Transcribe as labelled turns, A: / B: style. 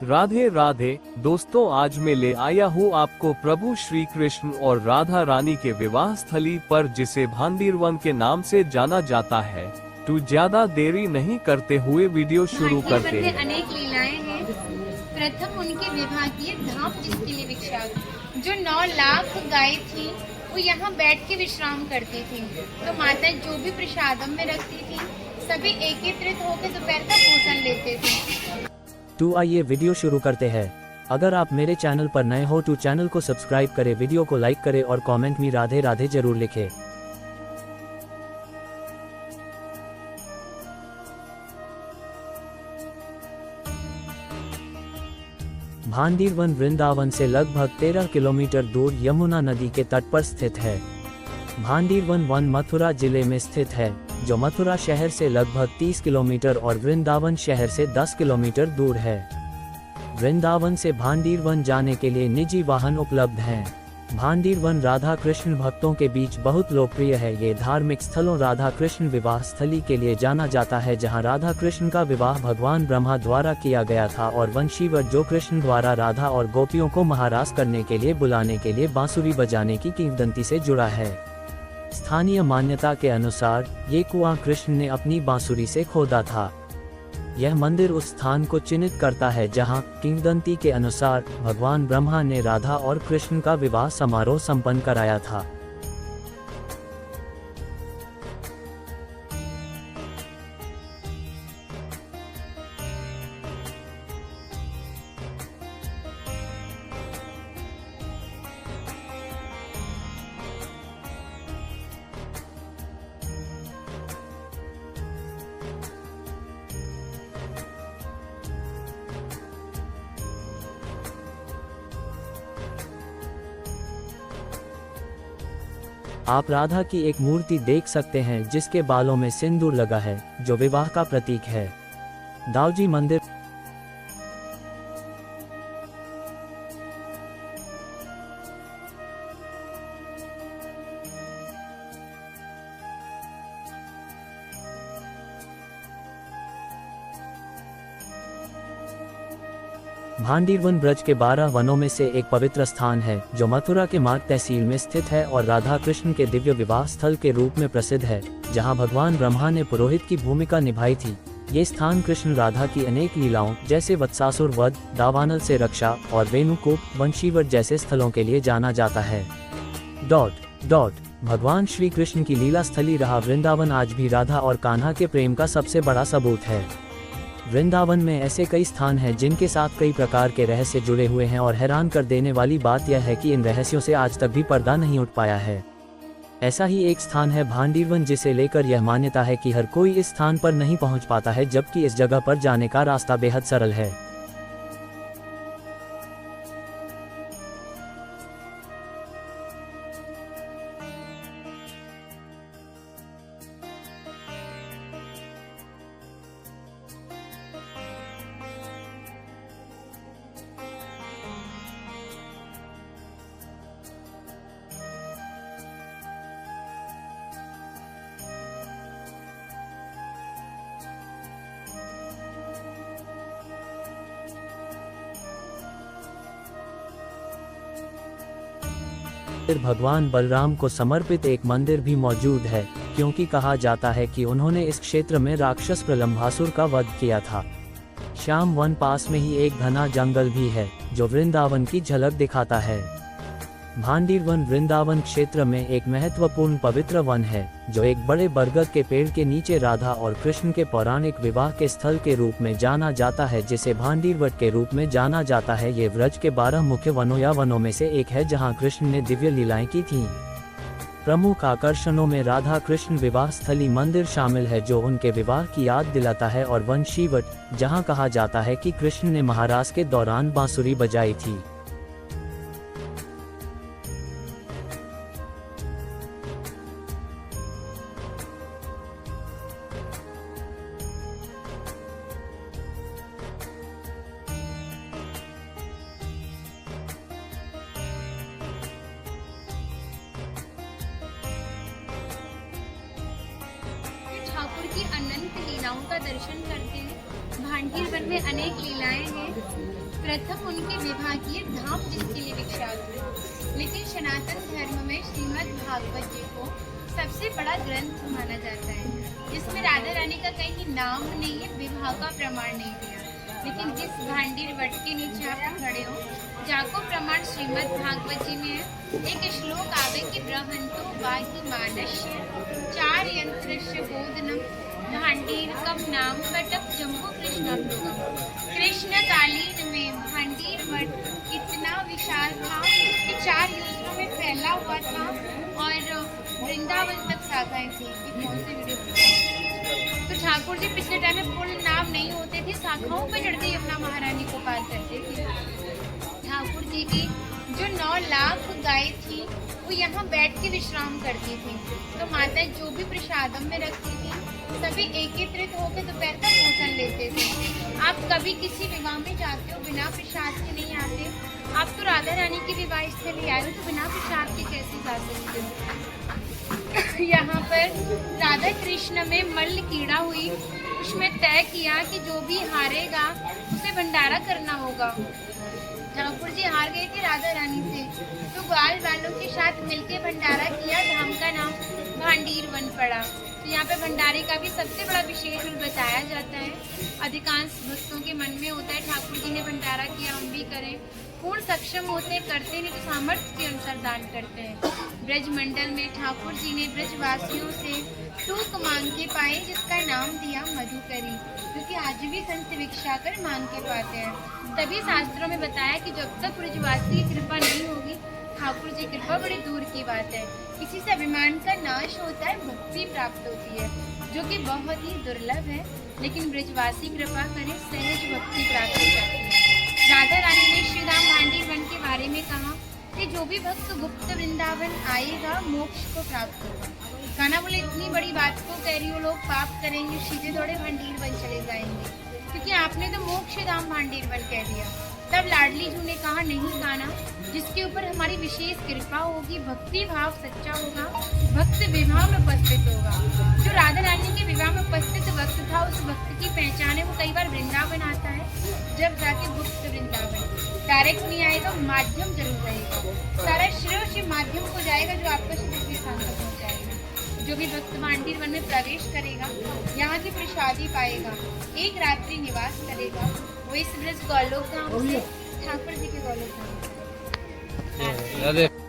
A: राधे राधे दोस्तों, आज मैं ले आया हूँ आपको प्रभु श्री कृष्ण और राधा रानी के विवाह स्थली पर, जिसे भांडीरवन के नाम से जाना जाता है। तो ज्यादा देरी नहीं करते हुए वीडियो शुरू करते हैं।
B: अनेक लीलाएं हैं। प्रथम उनके विवाह की धाम जिसके लिए विख्यात, जो 9 लाख गाय थी वो यहाँ बैठ के विश्राम करती थी। तो माता जो भी प्रसादम में रखती थी सभी एकत्रित होकर दोपहर का भोजन लेते थे।
C: तो आइए वीडियो शुरू करते हैं। अगर आप मेरे चैनल पर नए हो तो चैनल को सब्सक्राइब करें, वीडियो को लाइक करें और कमेंट में राधे राधे जरूर लिखें। भांडीरवन वृंदावन से लगभग 13 किलोमीटर दूर यमुना नदी के तट पर स्थित है। भांडीरवन वन मथुरा जिले में स्थित है, जो मथुरा शहर से लगभग 30 किलोमीटर और वृंदावन शहर से 10 किलोमीटर दूर है। वृंदावन से भांडीरवन जाने के लिए निजी वाहन उपलब्ध हैं। भांडीरवन राधा कृष्ण भक्तों के बीच बहुत लोकप्रिय है। ये धार्मिक स्थलों राधा कृष्ण विवाह स्थली के लिए जाना जाता है, जहां राधा कृष्ण का विवाह भगवान ब्रह्मा द्वारा किया गया था और वंशीवट जो कृष्ण द्वारा राधा और गोपियों को महारास करने के लिए बुलाने के लिए बांसुरी बजाने की किंवदंती से जुड़ा है। स्थानीय मान्यता के अनुसार ये कुआं कृष्ण ने अपनी बांसुरी से खोदा था। यह मंदिर उस स्थान को चिन्हित करता है जहां किंवदंती के अनुसार भगवान ब्रह्मा ने राधा और कृष्ण का विवाह समारोह संपन्न कराया था। आप राधा की एक मूर्ति देख सकते हैं जिसके बालों में सिंदूर लगा है, जो विवाह का प्रतीक है। दाऊजी मंदिर भांडीरवन ब्रज के 12 वनों में से एक पवित्र स्थान है, जो मथुरा के मार्ग तहसील में स्थित है और राधा कृष्ण के दिव्य विवाह स्थल के रूप में प्रसिद्ध है, जहां भगवान ब्रह्मा ने पुरोहित की भूमिका निभाई थी। ये स्थान कृष्ण राधा की अनेक लीलाओं जैसे वत्सासुर वध, दावानल से रक्षा और वेणुकूप वंशीवट जैसे स्थलों के लिए जाना जाता है। भगवान श्री कृष्ण की लीला स्थली रहा वृंदावन आज भी राधा और कान्हा के प्रेम का सबसे बड़ा सबूत है। वृंदावन में ऐसे कई स्थान हैं जिनके साथ कई प्रकार के रहस्य जुड़े हुए हैं, और हैरान कर देने वाली बात यह है कि इन रहस्यों से आज तक भी पर्दा नहीं उठ पाया है। ऐसा ही एक स्थान है भांडीरवन, जिसे लेकर यह मान्यता है कि हर कोई इस स्थान पर नहीं पहुंच पाता है, जबकि इस जगह पर जाने का रास्ता बेहद सरल है। भगवान बलराम को समर्पित एक मंदिर भी मौजूद है, क्योंकि कहा जाता है कि उन्होंने इस क्षेत्र में राक्षस प्रलंबासुर का वध किया था। श्याम वन पास में ही एक घना जंगल भी है, जो वृंदावन की झलक दिखाता है। भांडीरवन वृंदावन क्षेत्र में एक महत्वपूर्ण पवित्र वन है, जो एक बड़े बरगद के पेड़ के नीचे राधा और कृष्ण के पौराणिक विवाह के स्थल के रूप में जाना जाता है, जिसे भांडीरवट के रूप में जाना जाता है। ये व्रज के 12 मुख्य वनों या वनों में से एक है, जहां कृष्ण ने दिव्य लीलाएं की थीं। प्रमुख आकर्षणों में राधा कृष्ण विवाह स्थली मंदिर शामिल है, जो उनके विवाह की याद दिलाता है, और वंशीवट, जहां कहा जाता है कि कृष्ण ने महारास के दौरान बांसुरी बजाई थी।
B: ठाकुर की अनंत लीलाओं का दर्शन करते हैं। भांडीरवन में अनेक लीलाएं हैं। प्रथम उनके विवाह किए धाम जिसके लिए विख्यात थे। लेकिन सनातन धर्म में श्रीमद् भागवत जी को सबसे बड़ा ग्रंथ माना जाता है। इसमें राधा रानी का कहीं नाम नहीं है, विवाह का प्रमाण नहीं दिया। लेकिन जिस भांडीर वट के नीचे आप खड़े हो, जाको प्रमाण श्रीमद् भागवत जी में है। एक श्लोक आवे कि ब्रह्मंतो वाहि मानस्य चार यंत्रस्य बोधनम भांडीर कम नाम कटक जम्बो कृष्णम लोगम। कृष्ण कालीन में भांडीर वट इतना विशाल था कि 4 योजनों में फैला हुआ था और वृंदावन तक शाखाएं थी। ये कौन सी वीडियो? तो ठाकुर जी पिछले टाइम में फुल नाम नहीं होते थे, शाखाओं पर चढ़ते ही अपना महारानी को पार करते थे। ठाकुर जी की जो 9 लाख गाय थी वो यहाँ बैठ के विश्राम करती थी। तो माता जो भी प्रसादम में रखती थी सभी एकत्रित होकर दोपहर का भोजन लेते थे। आप कभी किसी विवाह में जाते हो बिना प्रसाद के नहीं आते। आप तो राधा रानी की विवाह स्थल आए हो तो बिना प्रसाद के कैसे जा सकते हो? यहाँ पर राधा कृष्ण में मल्ल कीड़ा हुई, उसमें तय किया कि जो भी हारेगा उसे भंडारा करना होगा। ठाकुर जी हार गए थे राधा रानी से, तो ग्वाल वालों के साथ मिलकर भंडारा किया। धाम का नाम भांडीर वन पड़ा। तो यहाँ पे भंडारे का भी सबसे बड़ा विशेष रूप बताया जाता है। अधिकांश भक्तों के मन में होता है ठाकुर जी ने भंडारा किया, हम भी करें। पूर्ण सक्षम होते करते नहीं तो सामर्थ्य के अनुसार दान करते हैं। ब्रज मंडल में ठाकुर जी ने ब्रजवासियों से टूक मांग के पाए, जिसका नाम दिया मधुकरी, क्योंकि आज भी संत भिक्षा कर मांग के पाते हैं। तभी शास्त्रों में बताया कि जब तक ब्रजवासी की कृपा नहीं होगी, ठाकुर जी कृपा बड़ी दूर की बात है। इसी से अभिमान का नाश होता है, मुक्ति प्राप्त होती है, जो कि बहुत ही दुर्लभ है। लेकिन ब्रजवासी कृपा करें, सहज भक्ति प्राप्त हो जाती है। राधा रानी ने श्रीधाम भांडीर वन के बारे में कहा कि जो भी भक्त गुप्त वृंदावन आएगा मोक्ष को प्राप्त होगा। खाना बोले इतनी बड़ी बात को कह रही हो, लोग पाप करेंगे, सीधे थोड़े भांडीर वन चले जाएंगे, क्योंकि आपने तो मोक्ष धाम भांडीर वन कह दिया। तब लाडली जी ने कहा नहीं काना, जिसके ऊपर हमारी विशेष कृपा होगी, भक्ति भाव सच्चा होगा, भक्त विवाह में उपस्थित होगा। जो राधा रानी के विवाह में उपस्थित भक्त था, उस भक्त की पहचान है वो कई बार वृंदावन आता है, जब जाके गुप्त वृंदावन। डायरेक्ट नहीं आएगा, माध्यम जरूर रहेगा। सारा श्रेय उसी माध्यम को जाएगा जो आपको श्री स्थान तक पहुँचाएगा। जो भी भक्त भांडीर वन में प्रवेश करेगा, यहाँ की प्रसादी पाएगा, एक रात्रि निवास करेगा, वो इस ब्रज गौलोक धाम से ठाकुर जी के गौलोक धाम।